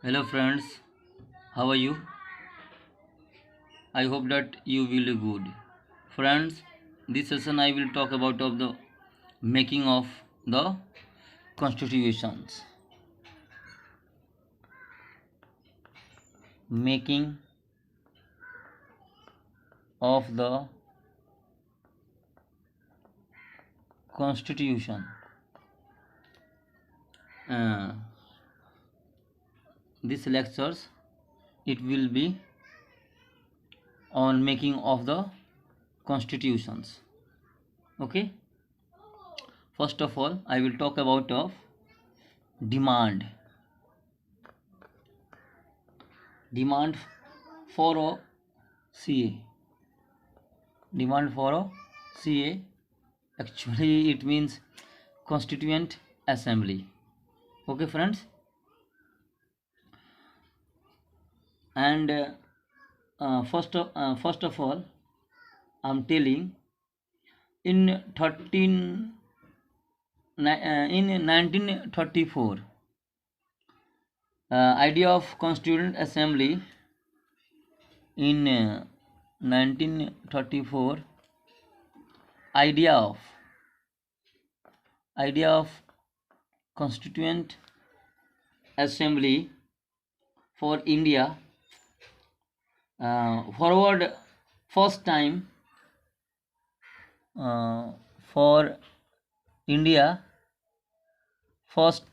Hello friends, how are you? I hope that you will be good. Friends, this session I will talk about of the making of the constitutions. Making of the constitution. Uh, this lectures it will be on making of the constitutions. Okay. First of all, I will talk about of demand. Demand for a CA. Demand for a CA. Actually, it means Constituent Assembly. Okay, friends. And first of all, I'm telling in 1934, idea of Constituent Assembly in 1934, idea of Constituent Assembly for India forward first time for India first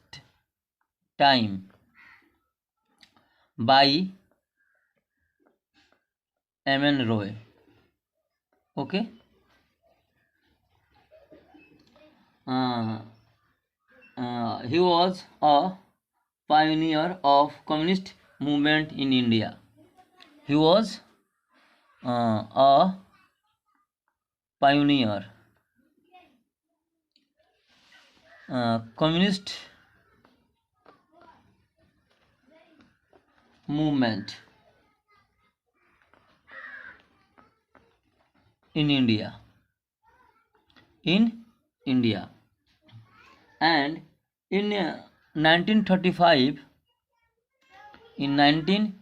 time by M.N. Roy. Okay. He was a pioneer of communist movement in India. He was a pioneer communist movement in India. And in 1935, Indian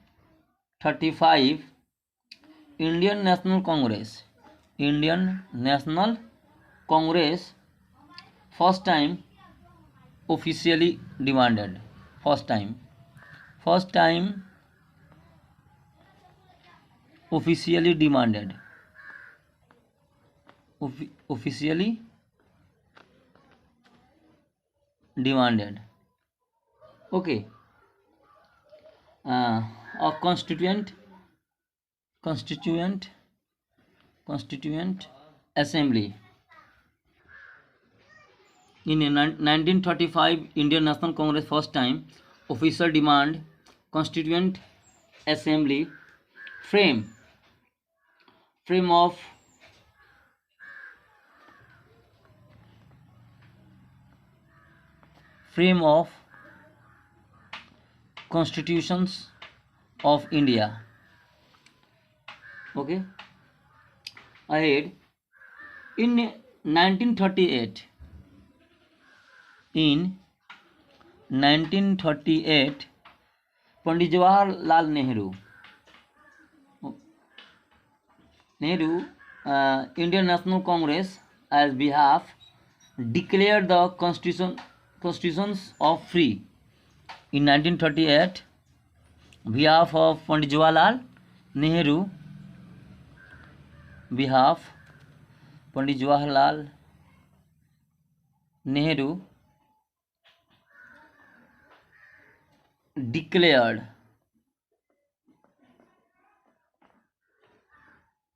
National Congress first time officially demanded officially demanded okay, a constituent assembly. In 1935, Indian National Congress first time official demand constituent assembly frame of constitutions of India. Okay. Ahead, in 1938, Pandit Jawaharlal Nehru, Indian National Congress as behalf declared the constitutions of free. In 1938, behalf of Pandit Jawaharlal Nehru,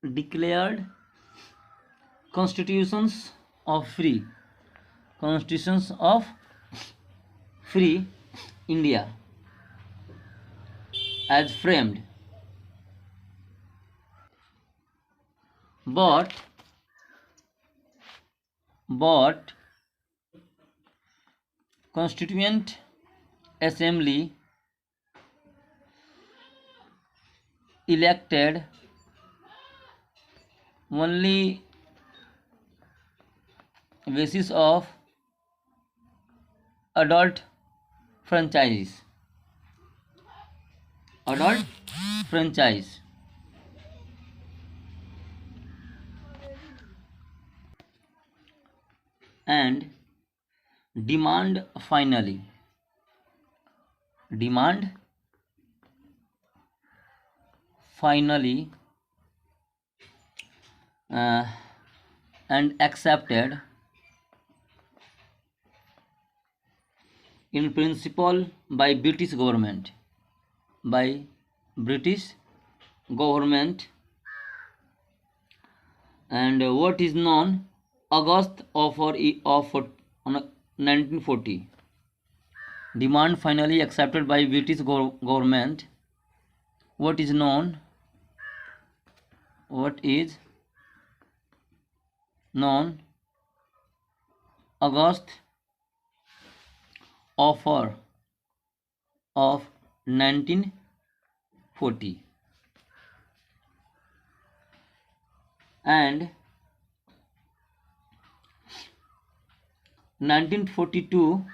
declared constitutions of free India as framed, but Constituent Assembly elected only basis of adult franchise. adult franchise, and demand finally, demand finally uh, and accepted in principle by British government, by British government, and what is known August of 1940. Demand finally accepted by British government. What is known? What is known August offer of 1940, and 1942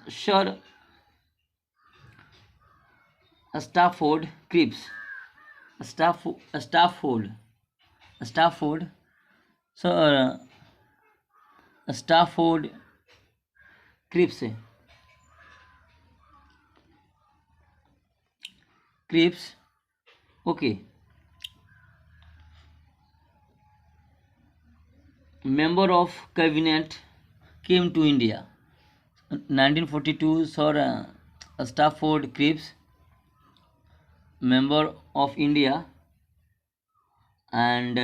Sir Stafford Cripps, Stafford Sir Stafford Cripps okay, member of cabinet, came to India. 1942 Sir Stafford Cripps, member of India, and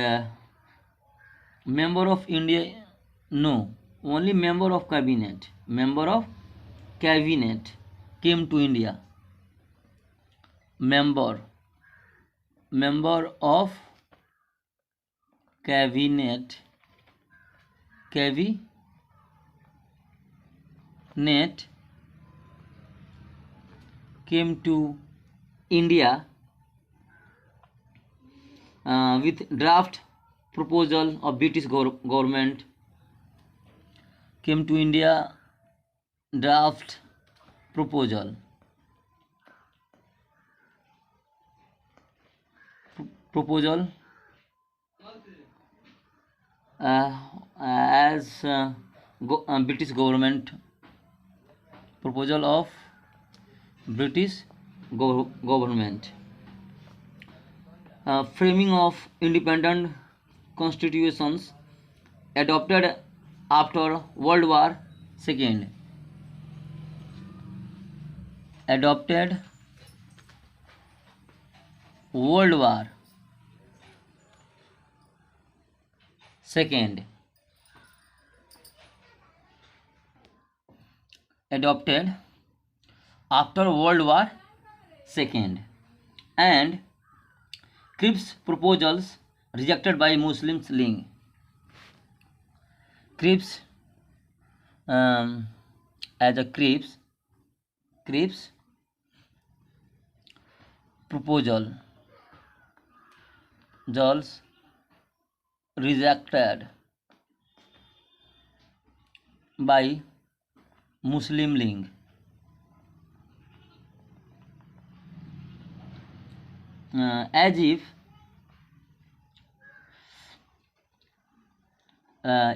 member of India, no, only member of cabinet came to India. Member of cabinet came to India with draft proposal of British government, came to India, draft proposal as British government, proposal of British government, framing of independent constitutions adopted after World War II, adopted World War II, adopted after World War II, and Cripps' proposals rejected by Muslim League. Cripps as a Cripps proposal just rejected by Muslim League. As if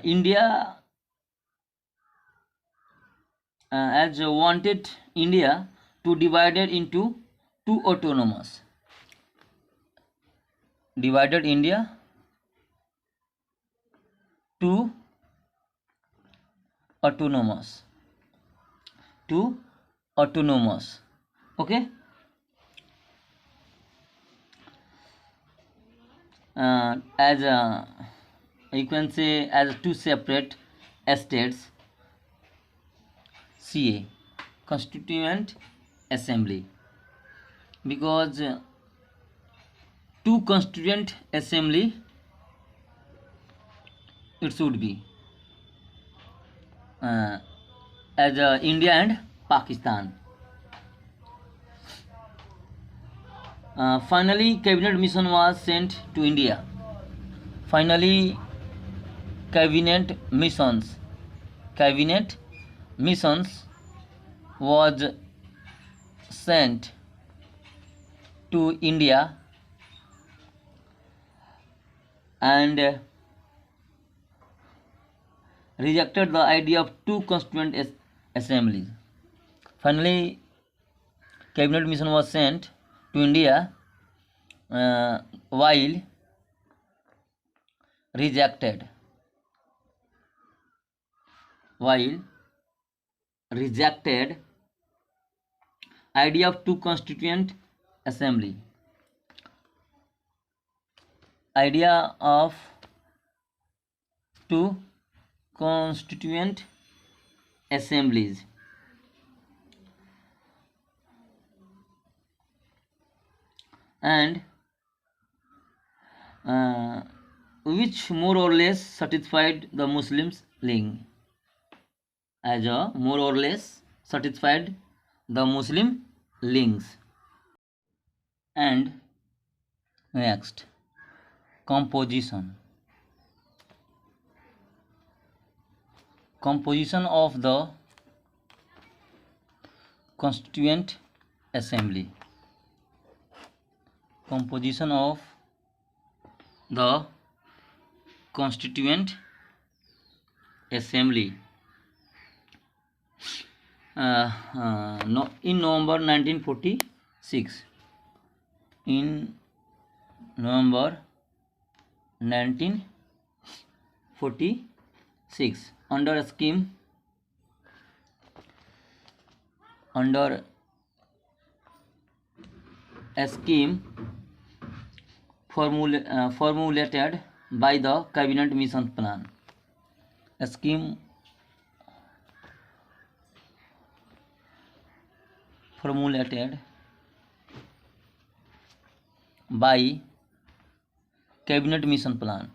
India as wanted India to divided into two autonomous, divided India to autonomous, okay. As you can say as two separate estates, CA, Constituent Assembly, because two Constituent Assembly it should be as India and Pakistan. Finally, cabinet mission was sent to India. Finally, cabinet missions cabinet missions was sent to India and rejected the idea of two constituent assemblies. Finally, cabinet mission was sent to India while rejected idea of two constituent assembly. Idea of two constituent assemblies and which more or less satisfied the Muslims link, as a more or less satisfied the Muslim links. And next, composition of the constituent assembly. Composition of the constituent assembly. In November 1946. In November 1946, under a scheme formulated by the cabinet mission plan. A scheme formulated by cabinet mission plan.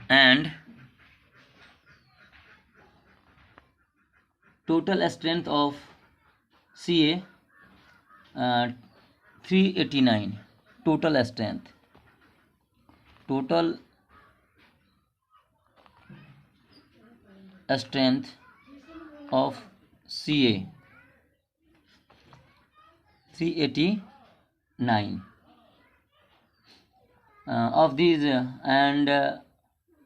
And total strength of CA 389. Total strength of CA 389. Of these and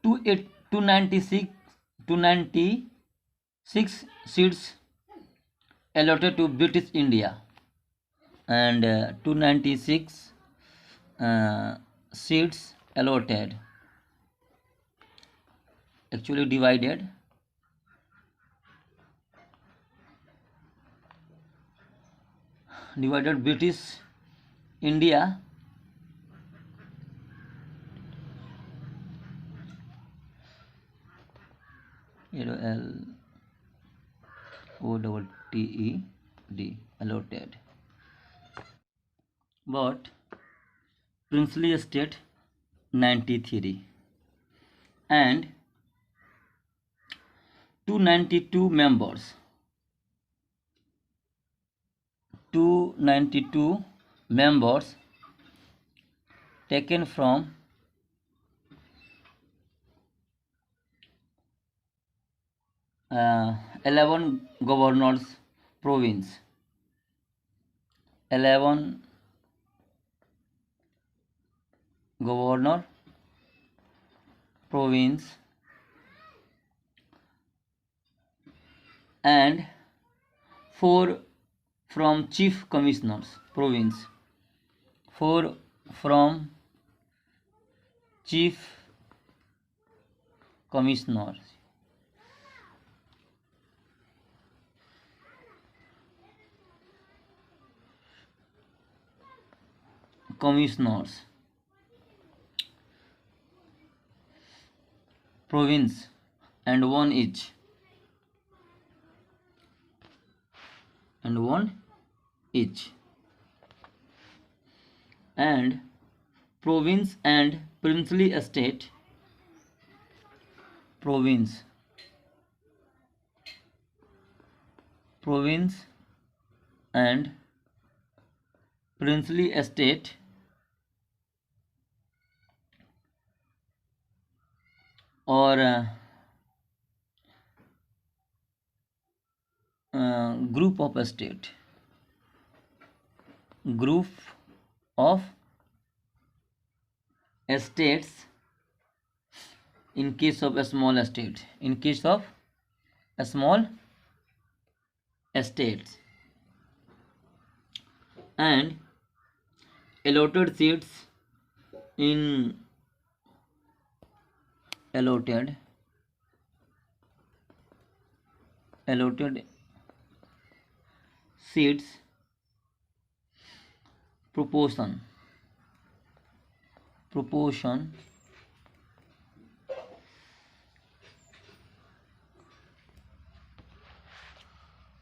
296 seats allotted to British India and 296 seats allotted, actually divided British India LOTTED allotted, but princely estate 93 and 292 members taken from 11 governors province. 11 governor province and 4 from chief commissioners province. 4 from chief commissioners. Province and one each. And province and princely estate. Province and princely estate or group of state, group of states in case of a small state, in case of a small states, and allotted seats in allotted seats proportion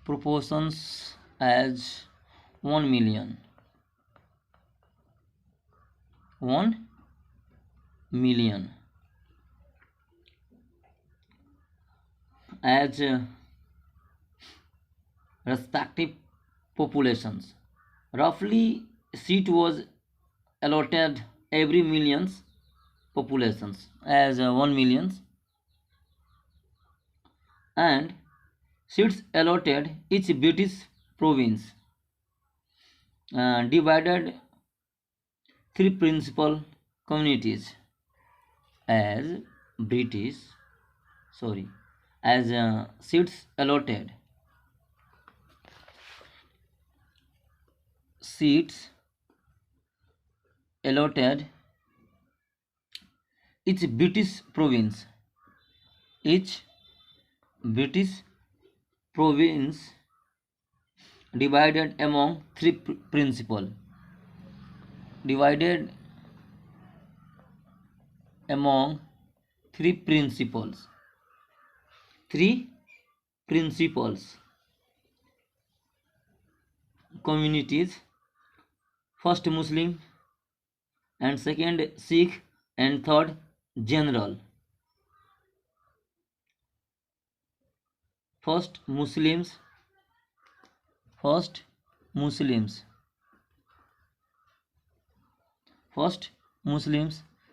proportions as 1 million as respective populations. Roughly, seat was allotted every millions populations as 1 million, and seats allotted each British province divided three principal communities as British as seats allotted each British province divided among three principal divided among three principals communities: first Muslim, and second Sikh, and third general. First Muslims,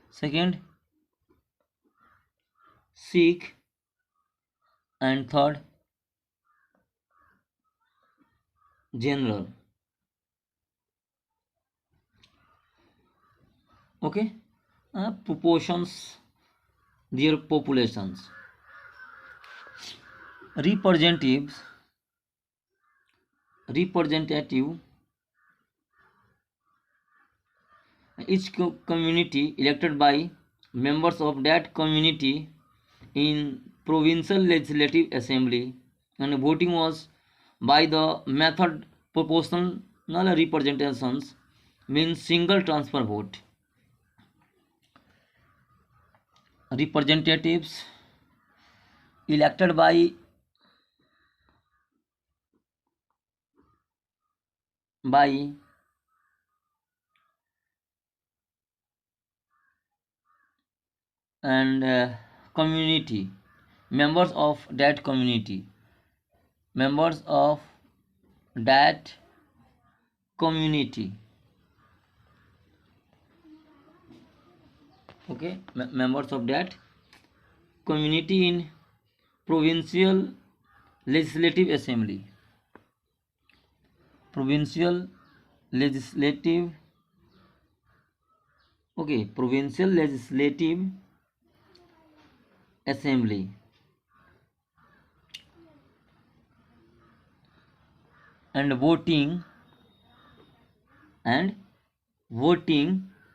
second Sikh, and third general. Okay, proportions, their populations. Representative each community elected by members of that community in provincial legislative assembly, and voting was by the method proportional representations, means single transfer vote. Representatives elected by and community, members of that community, okay, members of that community in provincial legislative assembly, provincial legislative assembly, and voting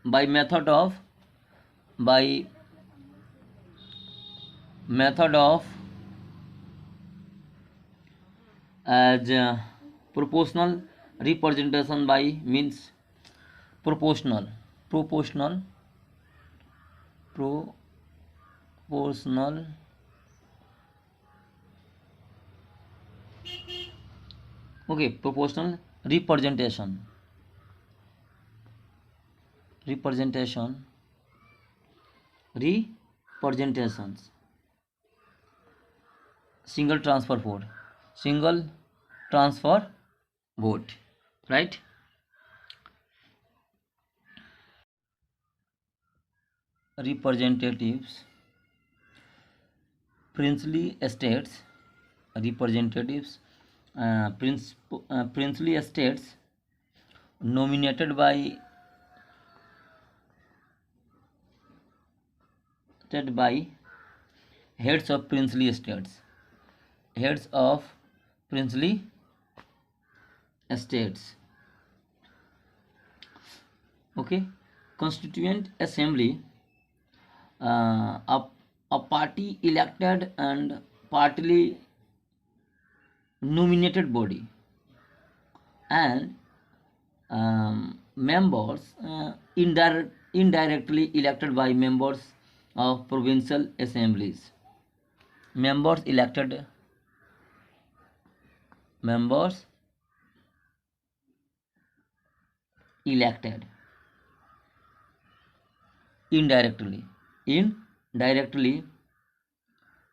by method of as proportional representation by means proportional okay, proportional representations, single transfer vote, right? Representatives princely estates representatives, princely estates nominated by heads of princely estates, heads of princely estates. Okay, constituent assembly, uh, a, a party elected and partly nominated body, and members indirectly elected by members of provincial assemblies. Members elected indirectly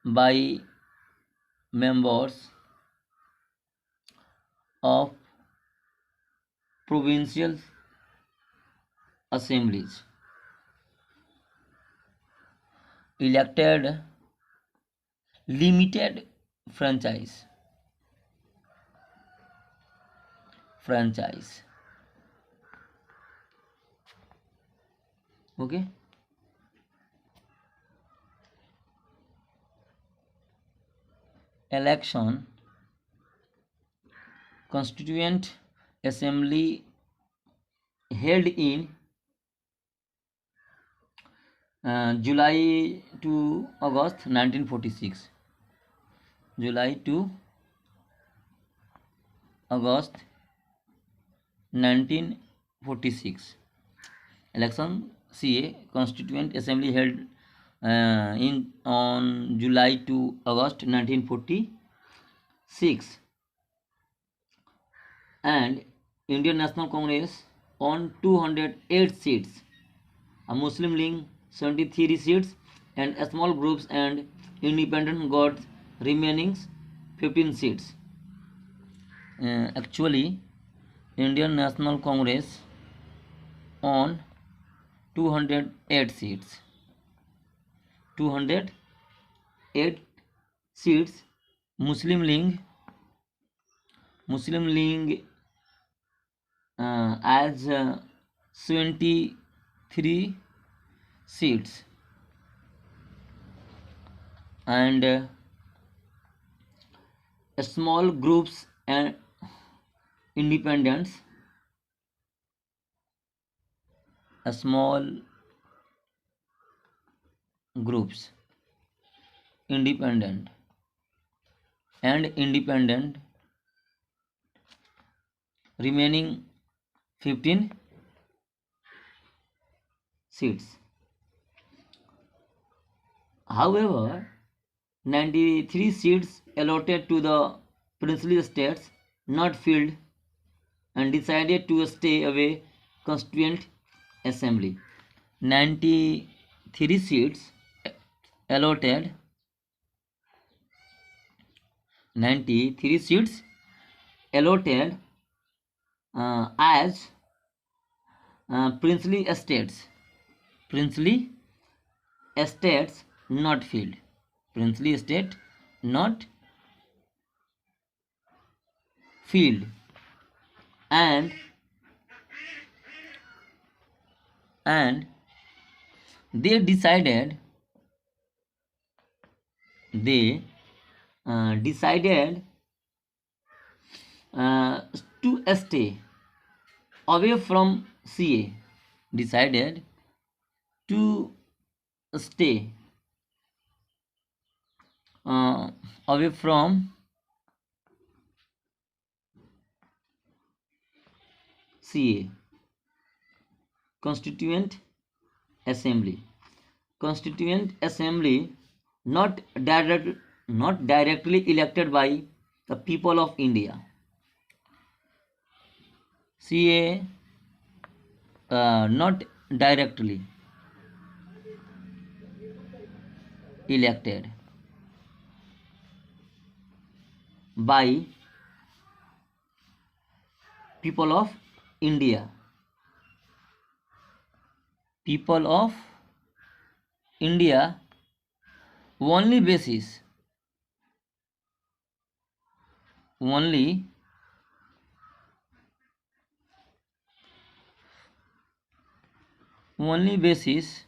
by members of provincial assemblies, elected limited franchise. Okay, election, constituent assembly held in July to August 1946. July to August 1946. Election CA, Constituent Assembly held in on July to August 1946, and Indian National Congress on 208 seats, a Muslim League 73 seats, and small groups and independent got remaining 15 seats. Actually, Indian National Congress on 208 seats. 208 seats. Muslim League as 73 seats, and small groups and independents, small groups independent remaining 15 seats. However, 93 seats allotted to the princely states not filled and decided to stay away constituent assembly. 93 seats allotted 93 seats allotted as princely estates not filled, princely estate not filled, and they decided to stay away from CA, decided to stay away from CA. Constituent Assembly not directly elected by the people of India. CA not directly elected by people of India. People of India only basis only only basis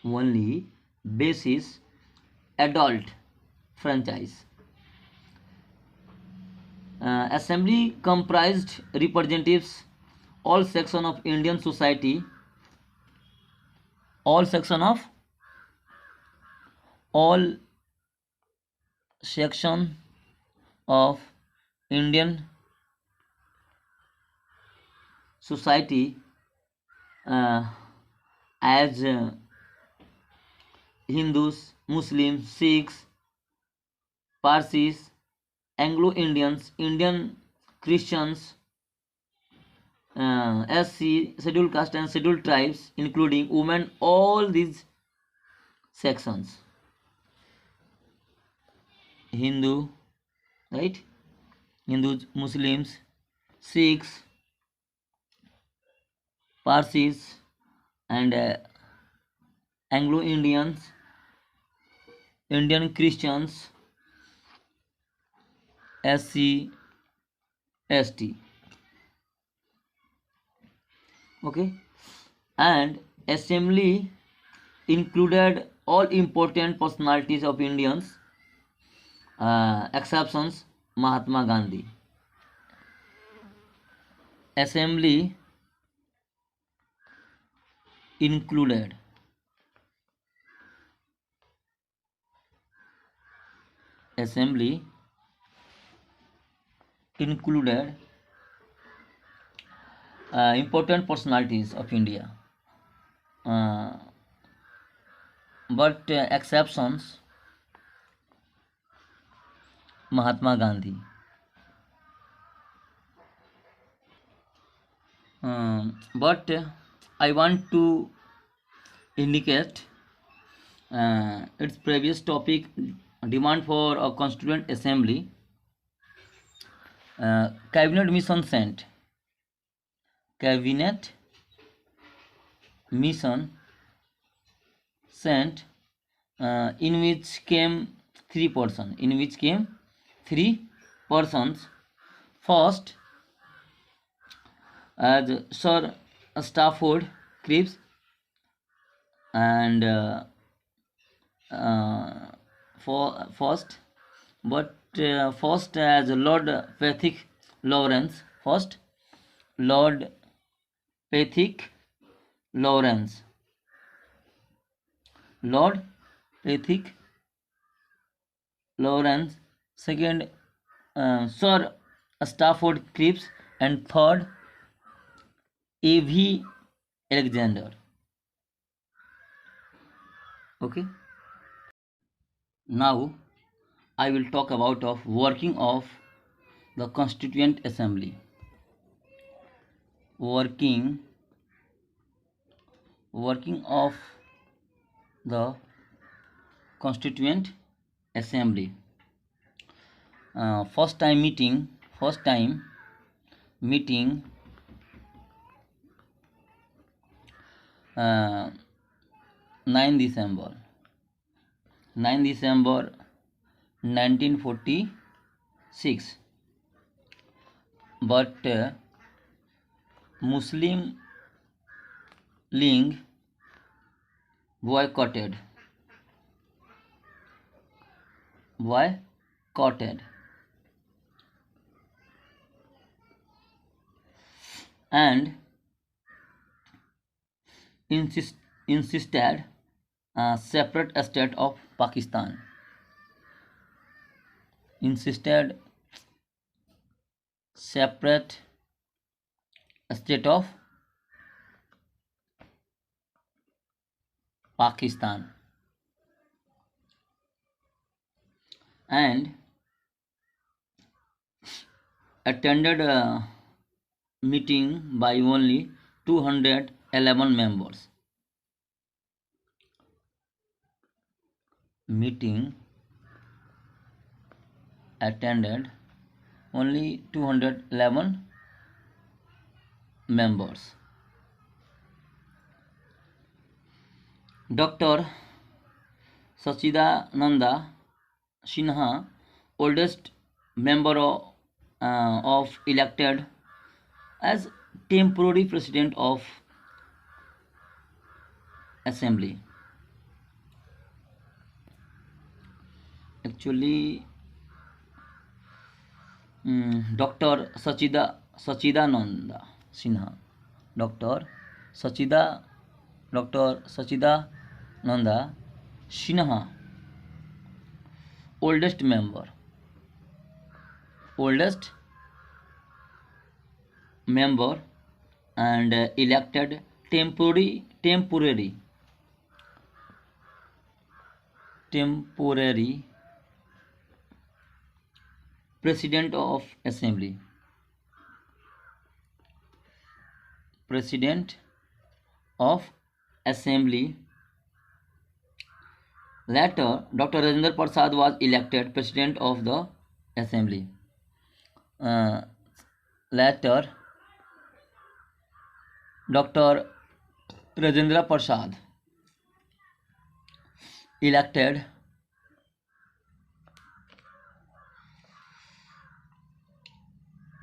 only basis adult franchise. Assembly comprised representatives all section of Indian society, all section of all section of Indian society, uh, as Hindus, Muslims, Sikhs, Parsis, Anglo-Indians, Indian Christians, SC, scheduled caste and scheduled tribes, including women, all these sections. Hindu, right? Hindus, Muslims, Sikhs, Parsis, and Anglo-Indians, Indian Christians, SC, ST. Okay, and assembly included all important personalities of Indians, exceptions Mahatma Gandhi. Assembly included assembly included important personalities of India, uh, but exceptions Mahatma Gandhi. But I want to indicate its previous topic, demand for a constituent assembly. Cabinet mission sent. Cabinet mission sent, in which came three persons. In which came three persons. First, as Sir Stafford Cripps, and for first, but first as Lord Pethick Lawrence. First, Lord Pethick Lawrence. Lord Pethick Lawrence. Second, Sir Stafford Cripps, and third, A.V. Alexander. Okay. Now I will talk about of working of the Constituent Assembly. Working of the Constituent Assembly. First time meeting 9 December 1946, but Muslim League boycotted and insisted a separate state of Pakistan. Insisted separate state of Pakistan, and attended a meeting by only 211 members. Meeting attended only 211 members. Dr. Sachidananda Sinha oldest member of elected as temporary president of assembly. Actually, Dr. Sachidananda Sinha. Dr. Sachida Dr. Sachidananda Sinha, oldest member, oldest member and elected temporary president of assembly. President of assembly. Later, Dr. Rajendra Prasad was elected president of the assembly. Later, Dr. Rajendra Prasad elected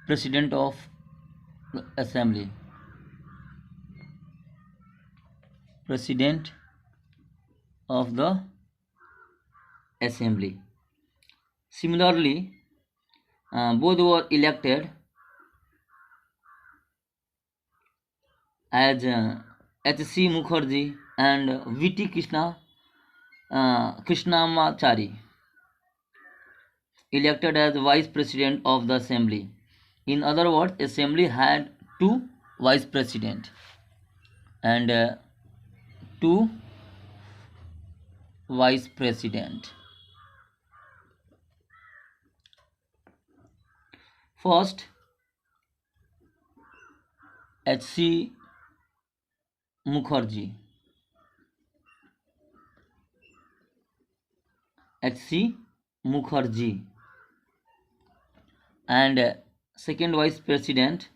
president of the assembly. President of the assembly. Similarly, both were elected as H.C. Mukherjee and V.T. Krishnamachari elected as vice president of the assembly. In other words, assembly had two vice president and two vice president. First, H.C. Mukherjee. H.C. Mukherjee and second vice president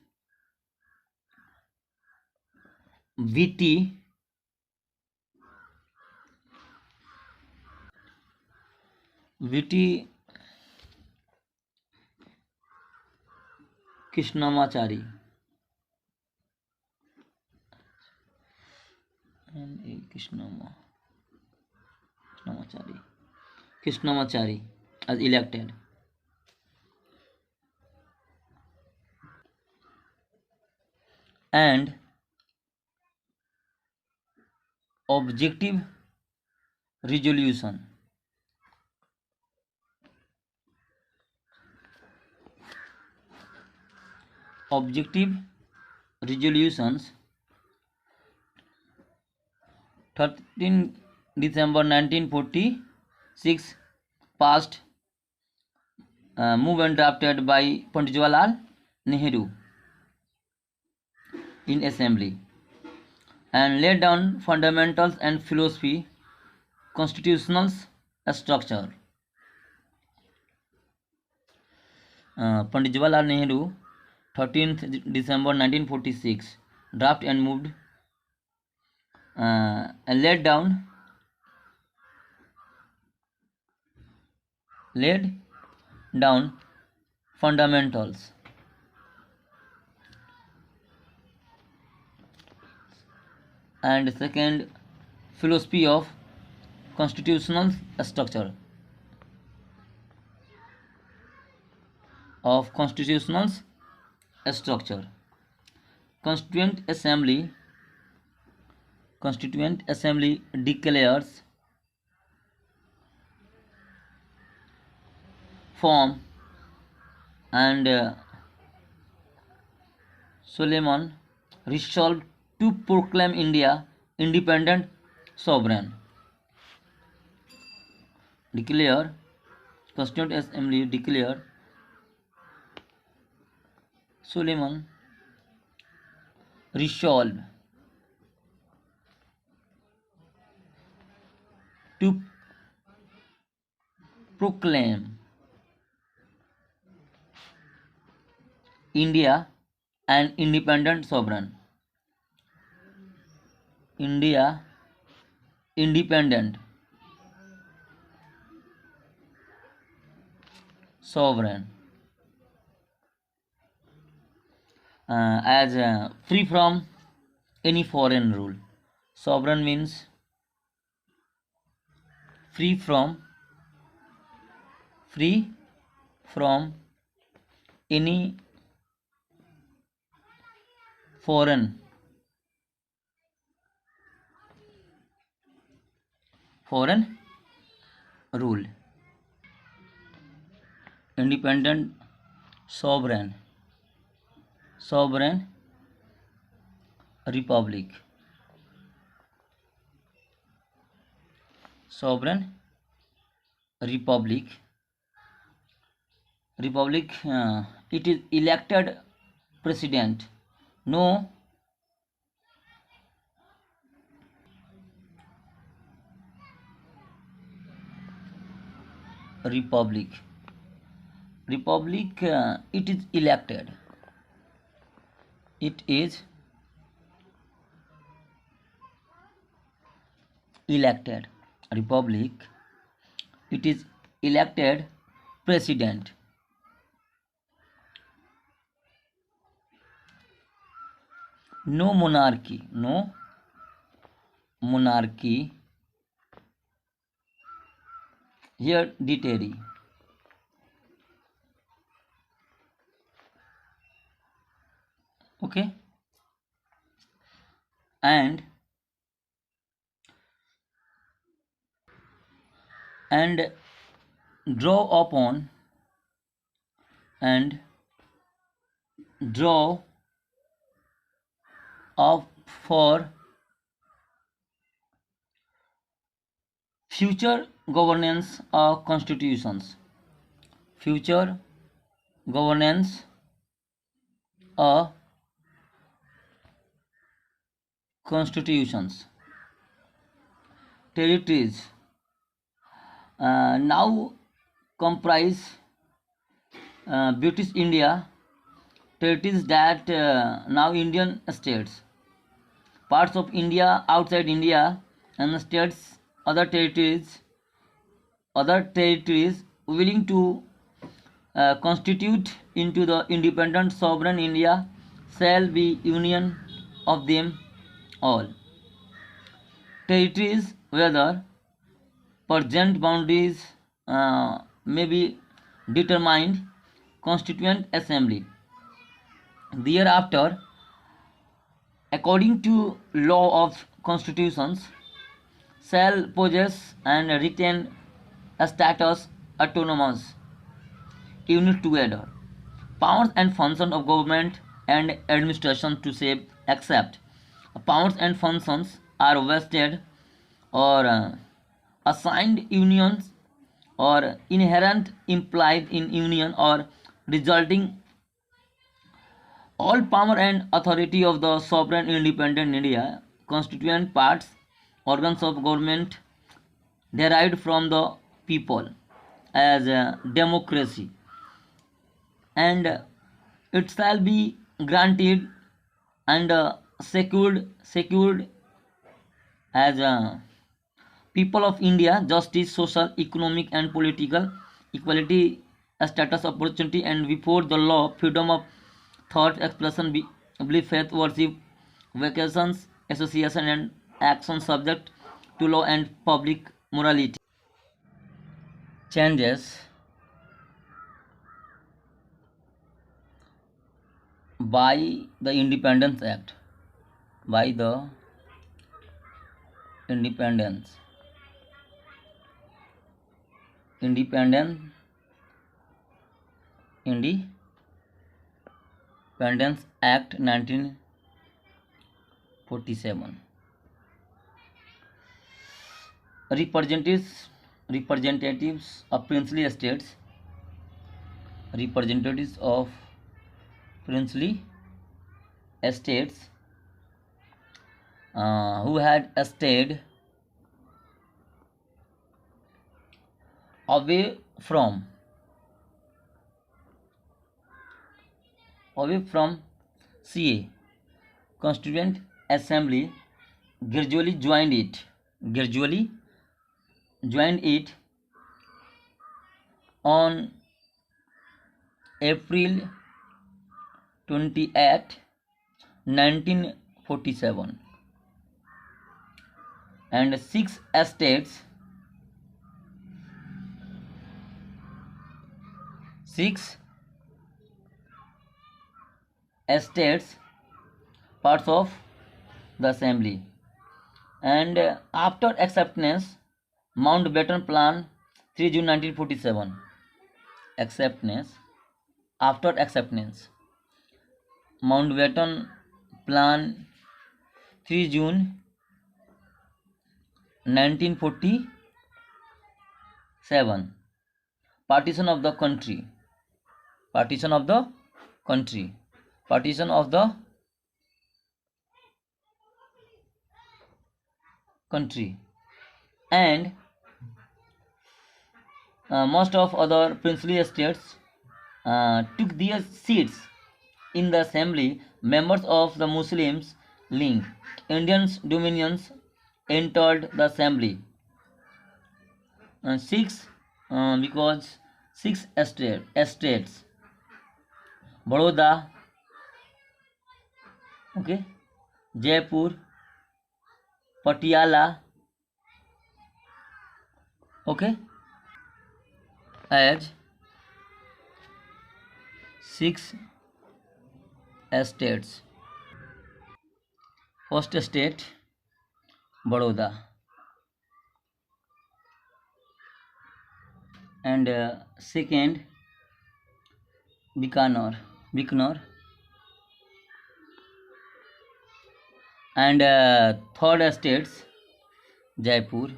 V.T. Krishnamachari and Krishnamachari as elected. And objective resolution. Objective resolutions 13 December 1946 passed, moved and drafted by Pandit Jawaharlal Nehru in assembly and laid down fundamentals and philosophy, constitutional structure. Pandit Jawaharlal Nehru 13th December 1946 draft and moved and laid down fundamentals and second philosophy of constitutional structure Constituent Assembly declares form and Suleiman resolved to proclaim India independent sovereign. Constituent Assembly declared Suleiman resolved to proclaim India an independent sovereign. India independent sovereign, as free from any foreign rule. Sovereign means free from any foreign rule. Independent, sovereign republic, sovereign republic. It is elected president. No republic. It is elected. Republic. It is elected president. No monarchy. Hereditary. Okay. And draw upon up for future governance of constitutions. Future governance of constitutions. Territories now comprise British India, territories that now Indian states, parts of India outside India, and states, other territories willing to constitute into the independent sovereign India shall be union of them all. Territories, whether present boundaries may be determined constituent assembly. Thereafter, according to law of constitutions, shall possess and retain a status autonomous unit together. Powers and functions of government and administration to say except powers and functions are vested or assigned unions or inherent implied in union or resulting, all power and authority of the sovereign independent India constituent parts organs of government derived from the people as a democracy, and it shall be granted and secured as a people of India justice, social, economic and political equality, status, opportunity, and before the law, freedom of thought, expression, belief, faith, worship, vacations, association and action subject to law and public morality. Changes by the Independence Act. By the Independence Act 1947. Representatives of princely estates. Representatives of princely estates who had stayed away from CA Constituent Assembly gradually joined it on April 28, 1947, and six estates parts of the assembly. And after acceptance, Mountbatten Plan, 3 June 1947. After acceptance, Mountbatten Plan, 3 June 1947. Partition of the country. And most of other princely estates took their seats in the assembly. Members of the Muslims League, Indian dominions entered the assembly. Because six estates, Baroda, okay, Jaipur, Patiala, okay, as six estates. First estate, Baroda, and second, Bikaner, and third estates, Jaipur,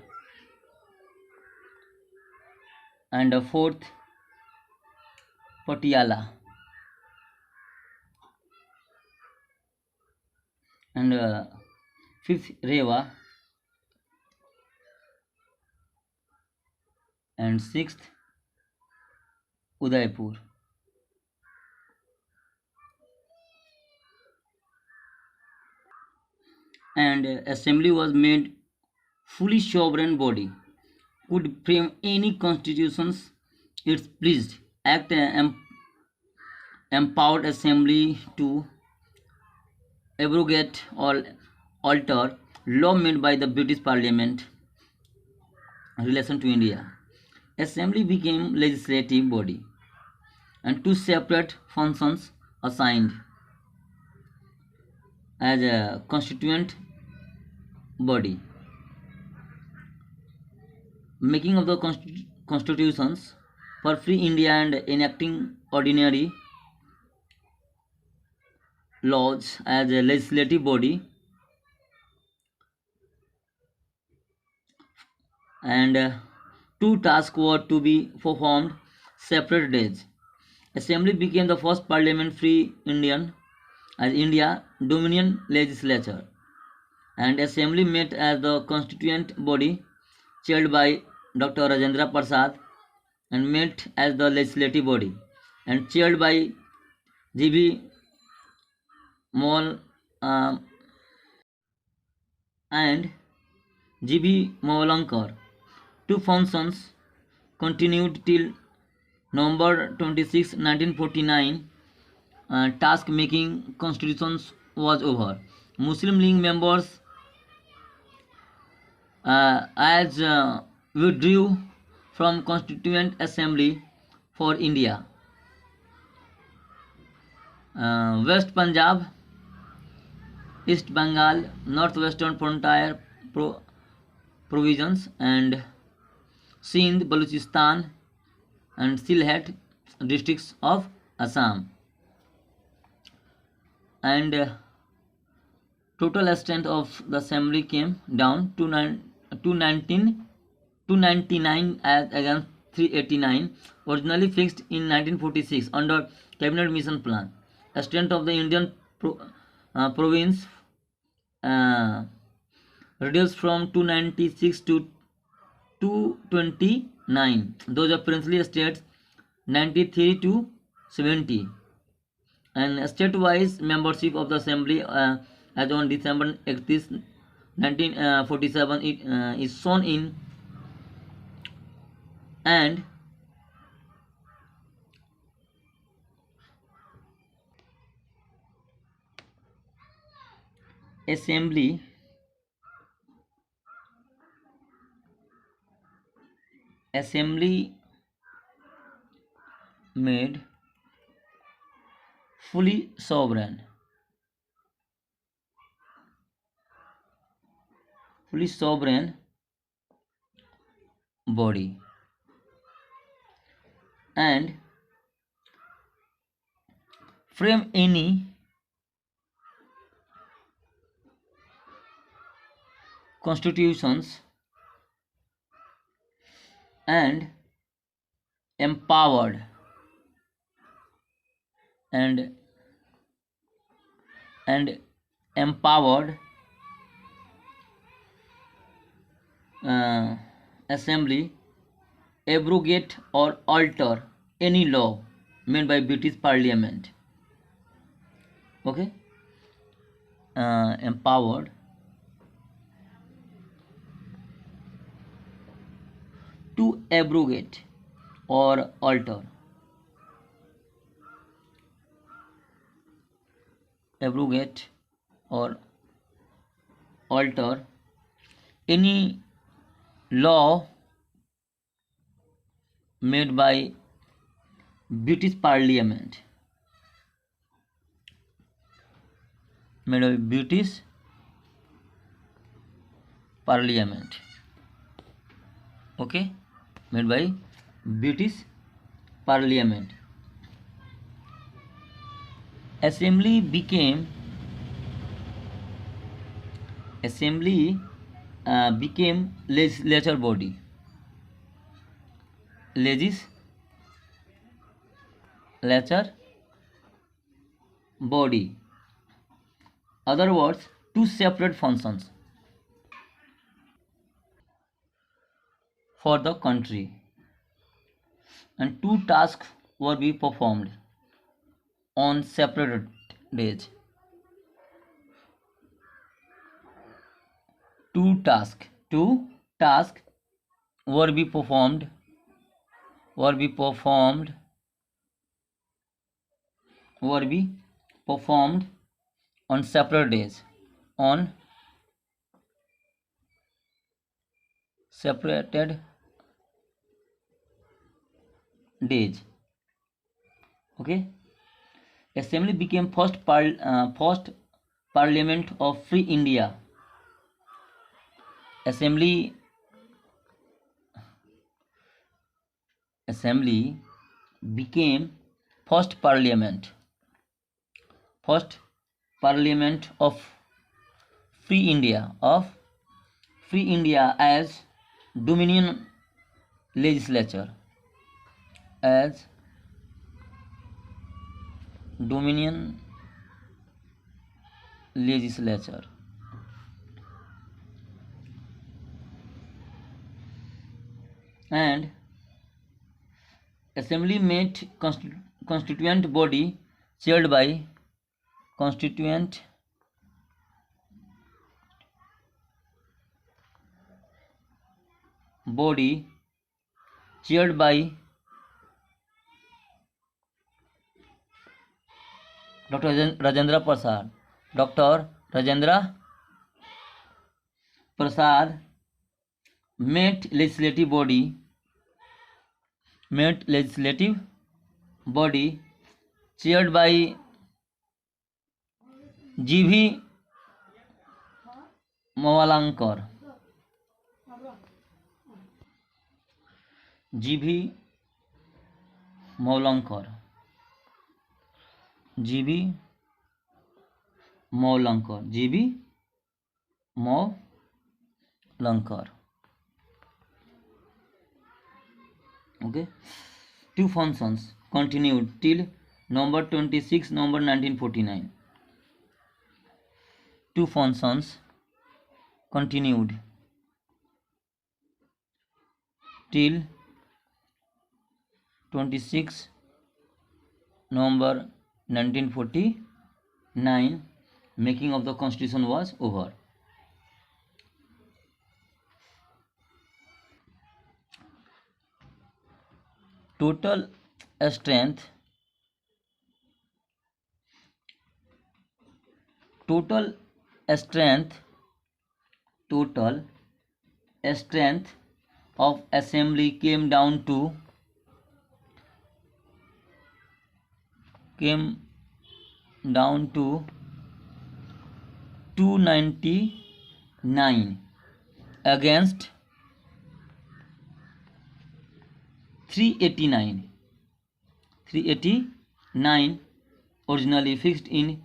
and fourth, Patiala, and fifth, Rewa, and sixth, Udaipur. And assembly was made fully sovereign body, could frame any constitutions it pleased, act empowered assembly to abrogate or alter law made by the British Parliament relation to India. Assembly became legislative body, and two separate functions assigned as a constituent body: making of the constitutions for free India and enacting ordinary laws as a legislative body. And two tasks were to be performed separate days. Assembly became the first parliament-free India Dominion legislature, and Assembly met as the constituent body chaired by Dr. Rajendra Prasad, and met as the legislative body and chaired by G.B. Mol and G.B. Molankar. Two functions continued till November 26, 1949. Task making constitutions was over. Muslim League members as withdrew from Constituent Assembly for India. West Punjab, East Bengal, Northwestern Frontier Provisions, and Sindh, Balochistan, and Sylhet districts of Assam. And total strength of the assembly came down to 299 as against 389, originally fixed in 1946 under Cabinet Mission Plan. The strength of the Indian province reduced from 296 to 229. Those of princely estates 93 to 70. And state-wise membership of the assembly as on December 30, 1947 is shown in and assembly made fully sovereign body and frame any constitutions and empowered and and empowered assembly abrogate or alter any law made by British Parliament. Okay, empowered to abrogate or alter or alter any law made by British Parliament. Okay, made by British Parliament. Assembly became legislature body. Legislature body. Other words, two separate functions for the country, and two tasks were be performed on separate days. Two tasks were be performed on separate days. On separated days. Okay. Assembly became first Parliament of Free India. Assembly became first Parliament of Free India as Dominion legislature. And assembly made constituent body chaired by Dr. Rajendra Prasad met legislative body chaired by G.V. Mawalankar. G.V. Mawalankar. Okay. Two functions continued till November 26, November 1949. Two functions continued till 26 November 1949. Making of the constitution was over. Total strength strength total strength of assembly came down to 299 against 389 originally fixed in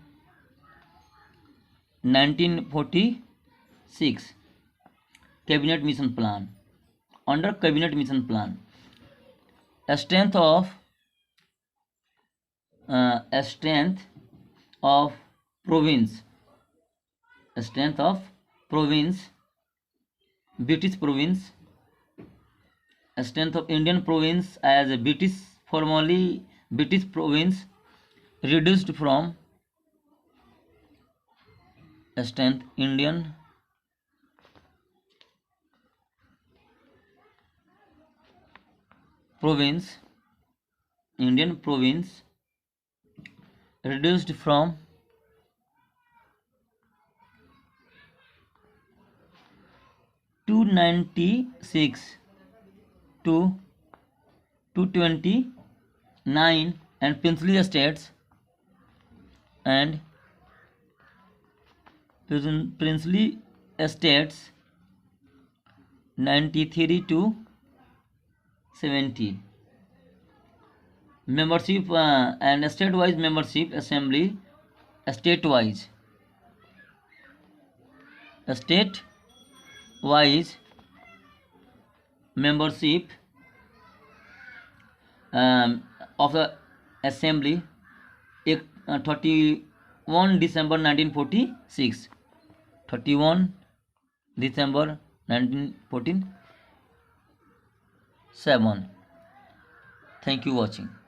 1946 cabinet mission plan. Under cabinet mission plan, a strength of province, a strength of province, British province, a strength of Indian province as a British, formerly British province, reduced from a strength Indian province reduced from 296 to 229 and princely estates and princely estates 93 to 70. Membership and state-wise membership assembly, state-wise membership of the assembly 31 December 1946. 31 December 1947. Thank you for watching.